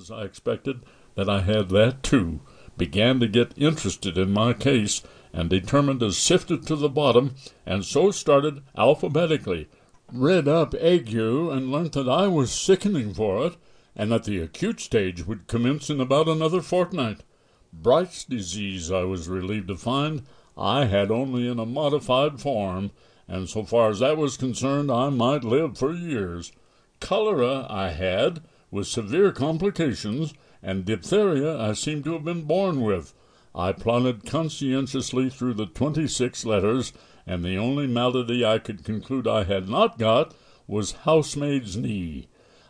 as I expected, that I had that too, began to get interested in my case, and determined to sift it to the bottom, and so started alphabetically. Read up ague, and learnt that I was sickening for it, and that the acute stage would commence in about another fortnight. Bright's disease, I was relieved to find, I had only in a modified form, and so far as that was concerned, I might live for years. Cholera I had, with severe complications, and diphtheria I seemed to have been born with. I plodded conscientiously through the 26 letters, and the only malady I could conclude I had not got was housemaid's knee.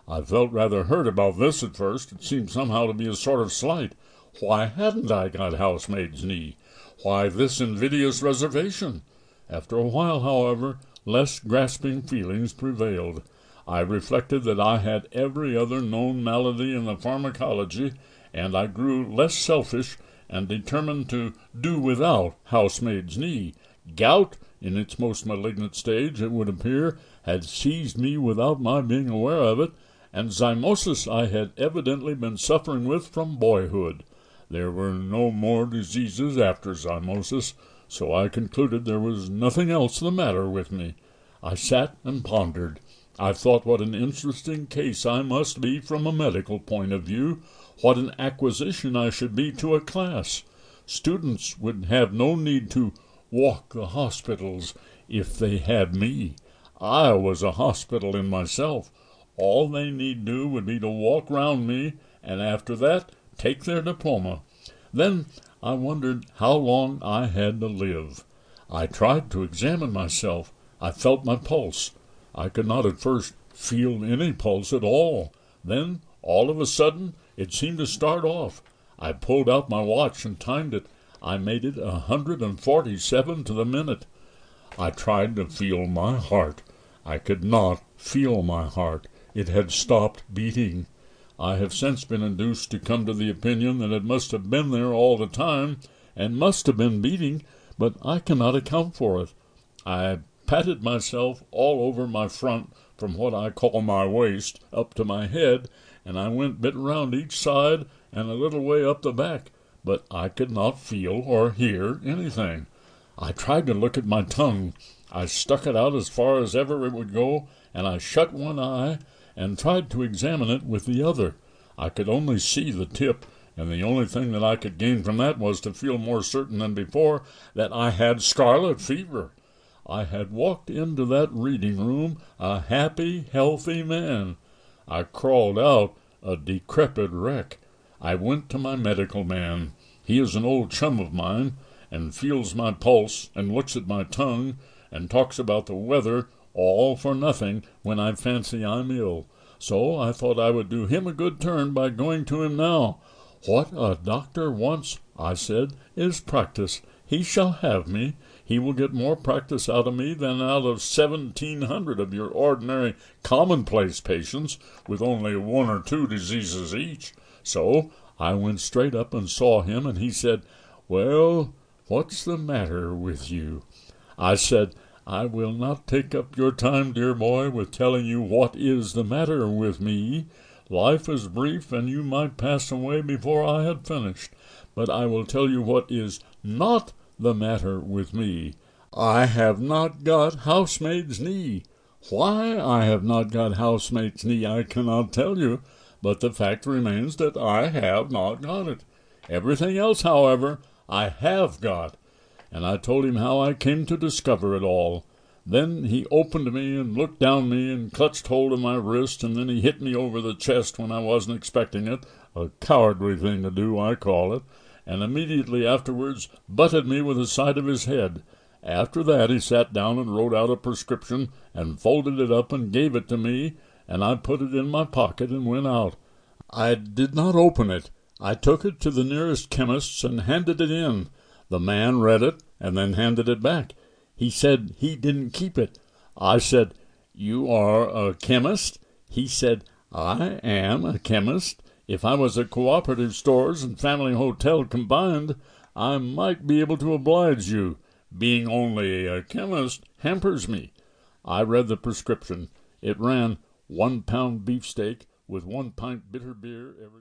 I felt rather hurt about this at first. It seemed somehow to be a sort of slight. Why hadn't I got housemaid's knee? Why this invidious reservation? After a while, however, less grasping feelings prevailed. I reflected that I had every other known malady in the pharmacology, and I grew less selfish and determined to do without housemaid's knee. Gout, in its most malignant stage, it would appear, had seized me without my being aware of it, and zymosis I had evidently been suffering with from boyhood. There were no more diseases after zymosis, so I concluded there was nothing else the matter with me. I sat and pondered. I thought what an interesting case I must be from a medical point of view, what an acquisition I should be to a class. Students would have no need to walk the hospitals if they had me. I was a hospital in myself. All they need do would be to walk round me, and after that take their diploma. Then I wondered how long I had to live. I tried to examine myself. I felt my pulse. I could not at first feel any pulse at all. Then, all of a sudden, it seemed to start off. I pulled out my watch and timed it. I made it 147 to the minute. I tried to feel my heart. I could not feel my heart. It had stopped beating. I have since been induced to come to the opinion that it must have been there all the time, and must have been beating, but I cannot account for it. I patted myself all over my front, from what I call my waist, up to my head, and I went bit round each side and a little way up the back, but I could not feel or hear anything. I tried to look at my tongue. I stuck it out as far as ever it would go, and I shut one eye and tried to examine it with the other. I could only see the tip, and the only thing that I could gain from that was to feel more certain than before that I had scarlet fever. I had walked into that reading room a happy, healthy man. I crawled out a decrepit wreck. I went to my medical man. He is an old chum of mine, and feels my pulse, and looks at my tongue, and talks about the weather, all for nothing when I fancy I'm ill. So I thought I would do him a good turn by going to him now. What a doctor wants, I said, is practice. He shall have me. He will get more practice out of me than out of 1,700 of your ordinary commonplace patients with only 1 or 2 diseases each. So I went straight up and saw him, and he said, "Well, what's the matter with you?" I said, "I will not take up your time, dear boy, with telling you what is the matter with me. Life is brief, and you might pass away before I had finished. But I will tell you what is not the matter with me. I have not got housemaid's knee. Why I have not got housemaid's knee I cannot tell you, but the fact remains that I have not got it. Everything else, however, I have got." And I told him how I came to discover it all. Then he opened me and looked down me and clutched hold of my wrist, and then he hit me over the chest when I wasn't expecting it, a cowardly thing to do, I call it, and immediately afterwards butted me with the side of his head. After that he sat down and wrote out a prescription and folded it up and gave it to me, and I put it in my pocket and went out. I did not open it. I took it to the nearest chemist's and handed it in. The man read it and then handed it back. He said he didn't keep it. I said, "You are a chemist?" He said, "I am a chemist. If I was a cooperative stores and family hotel combined, I might be able to oblige you. Being only a chemist hampers me." I read the prescription. It ran 1 pound beefsteak with 1 pint bitter beer every